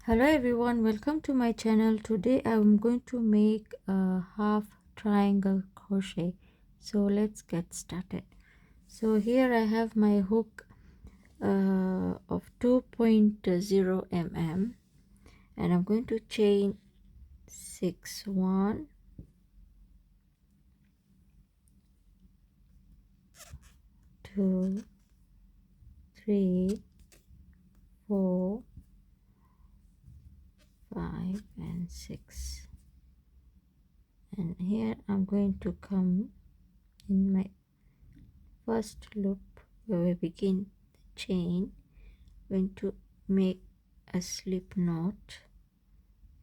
Hello everyone, welcome to my channel. Today I'm going to make a half triangle crochet. So let's get started. So here I have my hook of 2.0 mm and I'm going to chain 6 1 2 3 4 5 and 6, and here I'm going to come in my first loop where we begin the chain. Going to make a slip knot,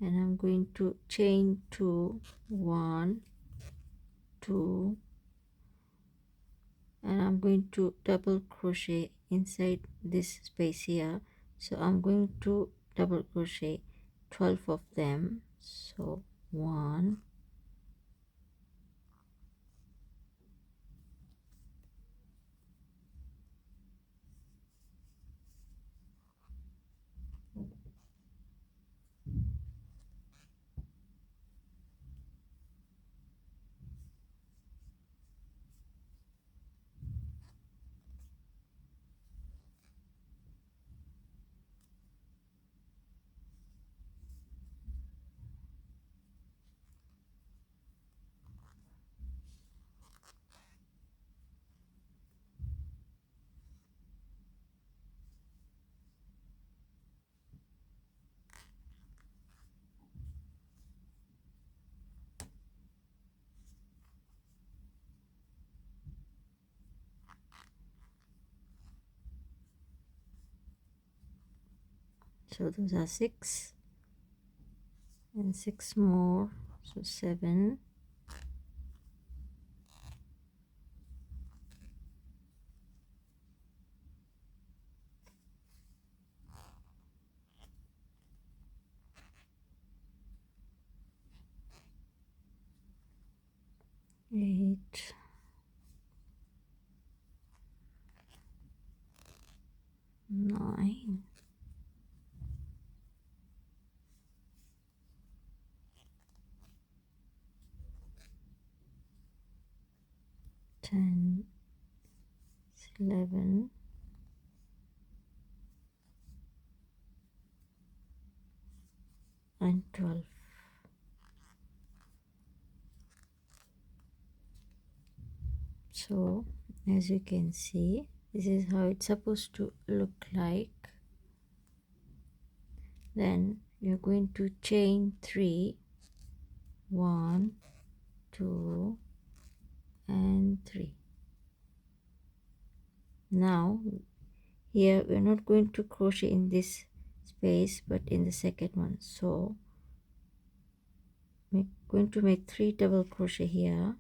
and I'm going to chain 2 1 2, and I'm going to double crochet inside this space here. So I'm going to double crochet 12 of them. So 1 So those are 6 and 6 more, so 7, 8, 9, 10, 11, and 12. So as you can see, this is how it's supposed to look like. Then you're going to chain 3 1 2 and 3. Now here we're not going to crochet in this space but in the second one, so we're going to make 3 double crochet here,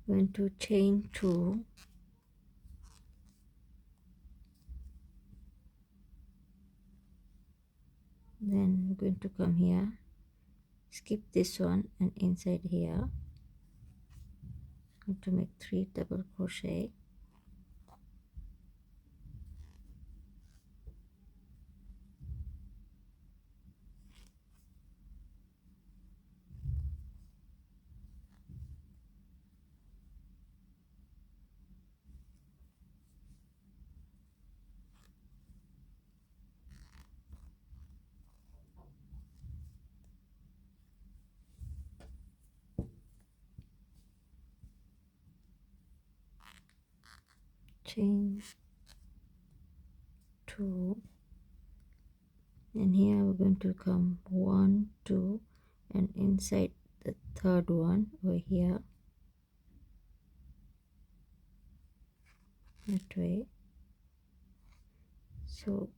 going to chain 2, then we're going to come here, skip this one, and inside here going to make 3 double crochet, chain 2, and here we're going to come 1 2, and inside the third one over here, that way. So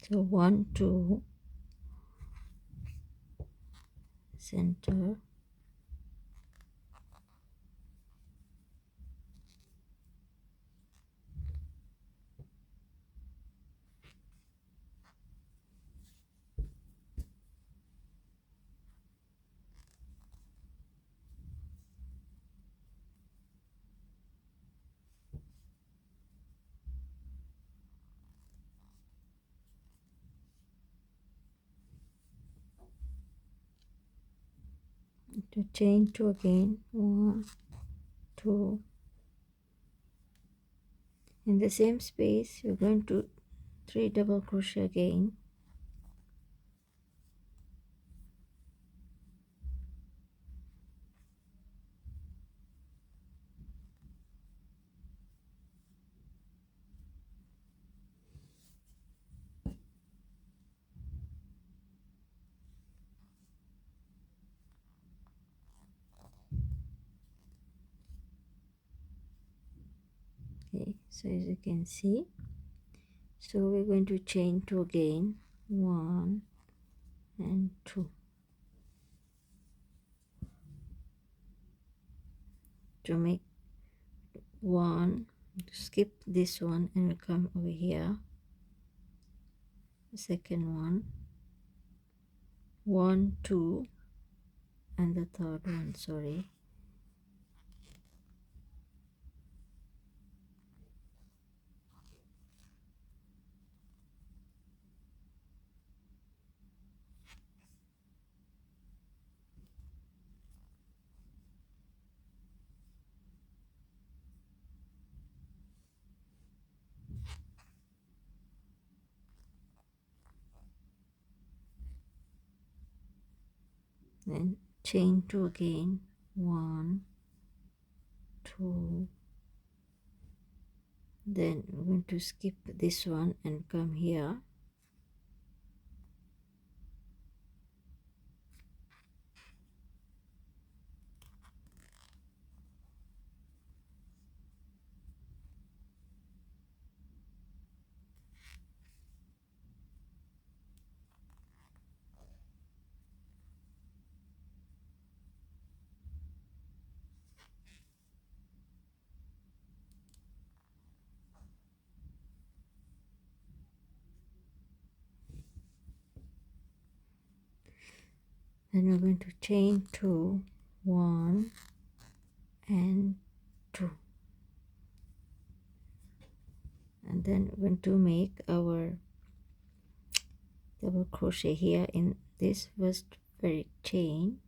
So 1 2 center, to chain 2 again, 1 2. In the same space you're going to 3 double crochet again, okay. So as you can see, so we're going to chain 2 again, 1 and 2, to make 1, skip this one and we come over here, the second one, 1 2 and the third one, sorry, then chain 2 again, 1 2, then we're going to skip this one and come here, then we're going to chain 2, 1 and 2, and then we're going to make our double crochet here in this first very chain,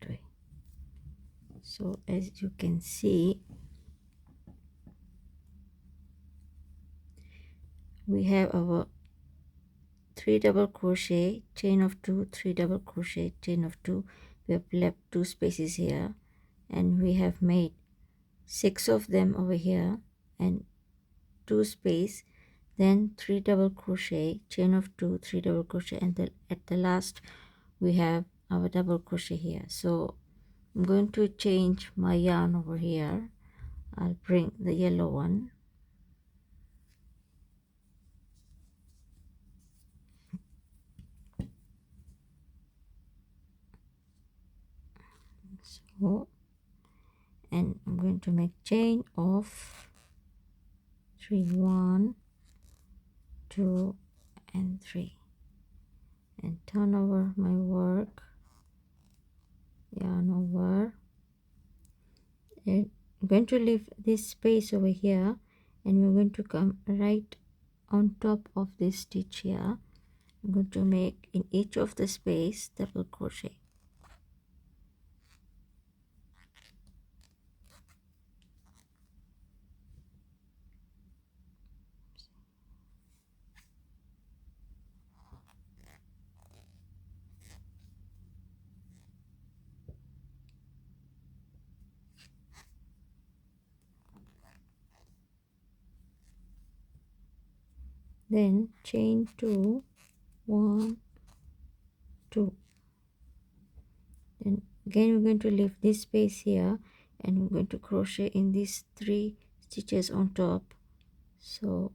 that way. So as you can see, we have our 3 double crochet, chain of 2, 3 double crochet, chain of 2. We have left 2 spaces here, and we have made 6 of them over here and 2 space, then 3 double crochet, chain of 2, 3 double crochet, and then at the last we have our double crochet here. So I'm going to change my yarn over here. I'll bring the yellow one, so, and I'm going to make chain of 3 1 2 and 3, and turn over my work, yarn over, and I'm going to leave this space over here, and we're going to come right on top of this stitch here. I'm going to make in each of the space double crochet. then chain 2, 1, 2. Then again we're going to leave this space here, and we're going to crochet in these 3 stitches on top. So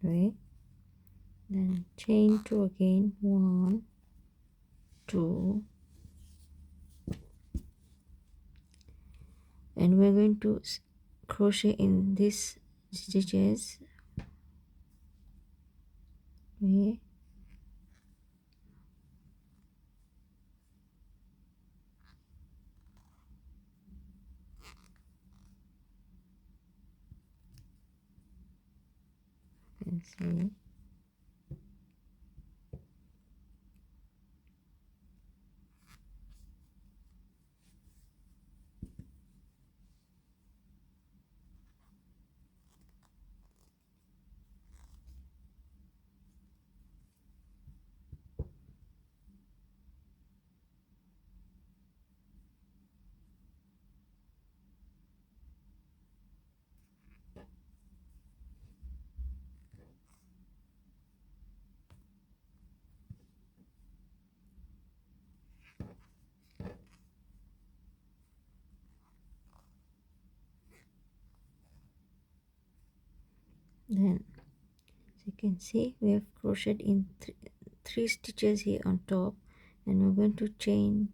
right, then chain 2 again, 1, 2, and we're going to crochet in these stitches, okay. You can see. Then as you can see, we have crocheted in 3 stitches here on top, and we're going to chain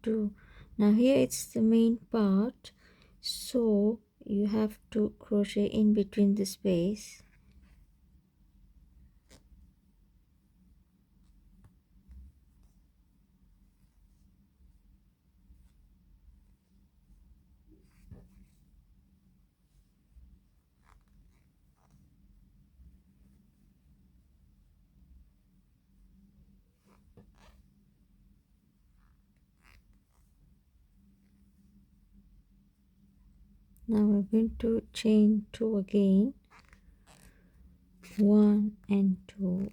2. Now here it's the main part, so you have to crochet in between the space. Now we're going to chain 2 again, 1 and 2,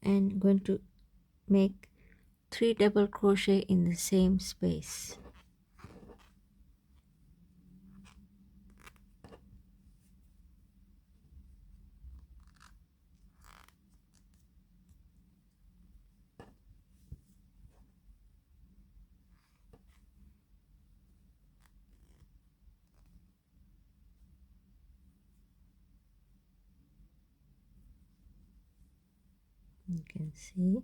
and going to make 3 double crochet in the same space. You can see.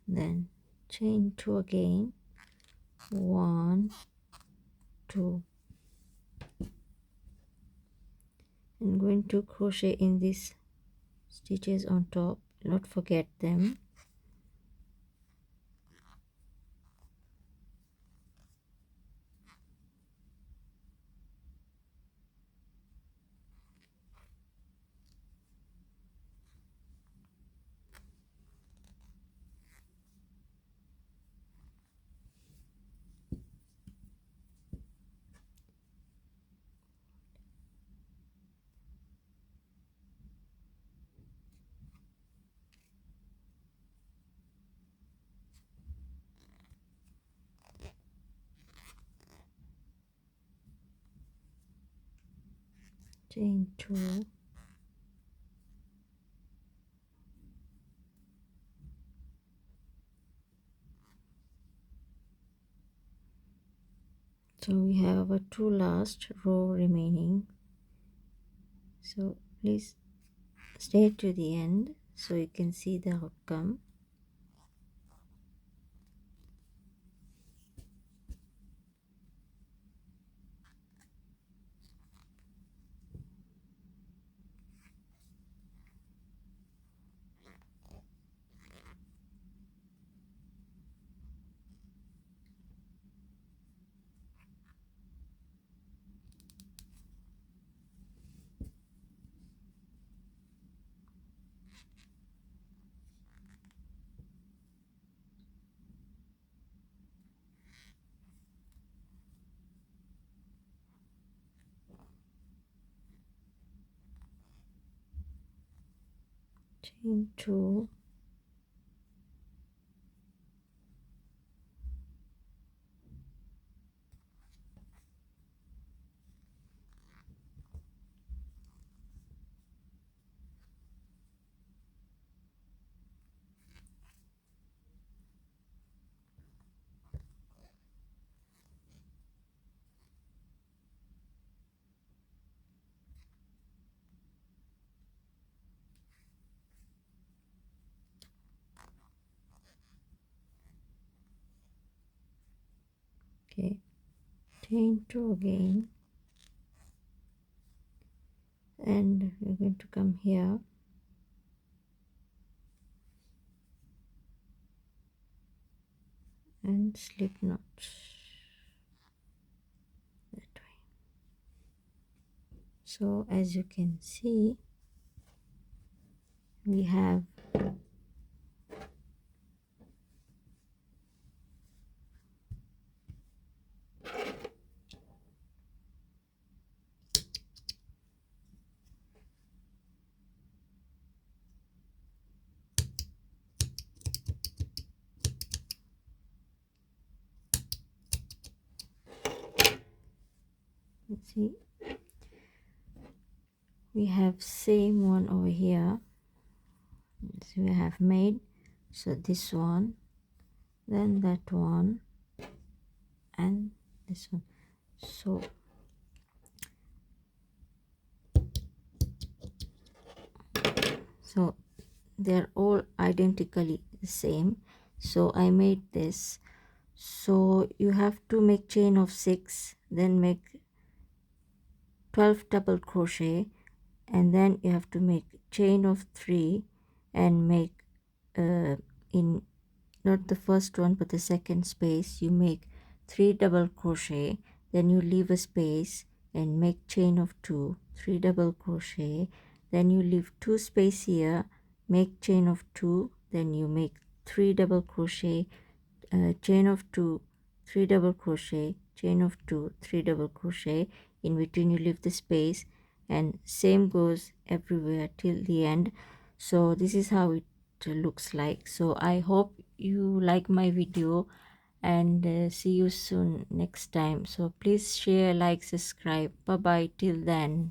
Then chain 2 again, 1, 2, and going to crochet in these stitches on top, not forget them. Chain 2, so we have a 2 last row remaining, so please stay to the end so you can see the outcome. chain 2, okay, chain 2 again, and we're going to come here and slip knots that way. So as you can see, we have let's see, we have same one over here. So we have made, so this one, then that one, and this one. So they're all identically the same. So I made this. So you have to make chain of 6, then make 12 double crochet, and then you have to make chain of 3 and make in not the first one but the second space you make 3 double crochet, then you leave a space and make chain of 2, 3 double crochet, then you leave 2 space here, make chain of 2, then you make 3 double crochet, chain of 2, 3 double crochet, chain of 2, 3 double crochet, in between you leave the space, and same goes everywhere till the end. So this is how it looks like. So I hope you like my video, and see you soon next time. So please share, like, subscribe. Bye bye till then.